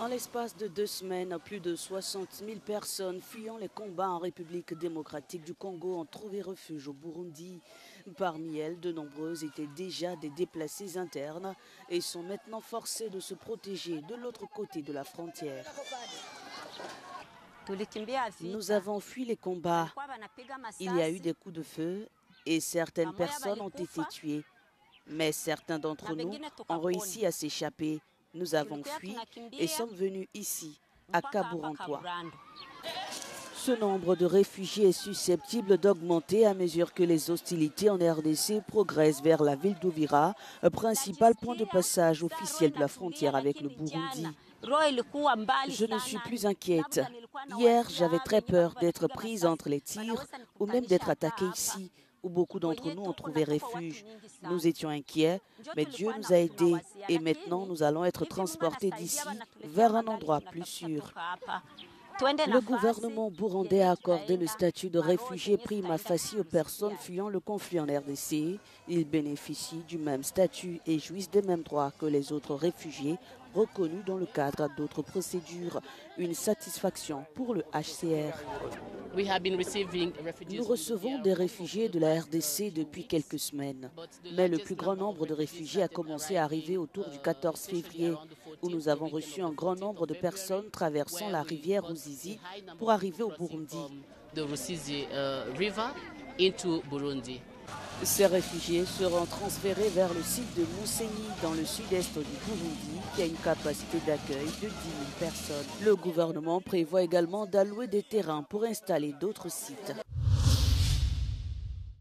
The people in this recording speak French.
En l'espace de 2 semaines, plus de 60 000 personnes fuyant les combats en République démocratique du Congo ont trouvé refuge au Burundi. Parmi elles, de nombreuses étaient déjà des déplacés internes et sont maintenant forcées de se protéger de l'autre côté de la frontière. Nous avons fui les combats. Il y a eu des coups de feu et certaines personnes ont été tuées. Mais certains d'entre nous ont réussi à s'échapper. Nous avons fui et sommes venus ici, à Kaburantois. Ce nombre de réfugiés est susceptible d'augmenter à mesure que les hostilités en RDC progressent vers la ville d'Uvira, principal point de passage officiel de la frontière avec le Burundi. Je ne suis plus inquiète. Hier, j'avais très peur d'être prise entre les tirs ou même d'être attaquée ici, où beaucoup d'entre nous ont trouvé refuge. Nous étions inquiets, mais Dieu nous a aidés et maintenant nous allons être transportés d'ici vers un endroit plus sûr. Le gouvernement burundais a accordé le statut de réfugié prima facie aux personnes fuyant le conflit en RDC. Ils bénéficient du même statut et jouissent des mêmes droits que les autres réfugiés reconnus dans le cadre d'autres procédures. Une satisfaction pour le HCR. Nous recevons des réfugiés de la RDC depuis quelques semaines, mais le plus grand nombre de réfugiés a commencé à arriver autour du 14 février, où nous avons reçu un grand nombre de personnes traversant la rivière Ruzizi pour arriver au Burundi. Ces réfugiés seront transférés vers le site de Mousséni dans le sud-est du Burundi qui a une capacité d'accueil de 10 000 personnes. Le gouvernement prévoit également d'allouer des terrains pour installer d'autres sites.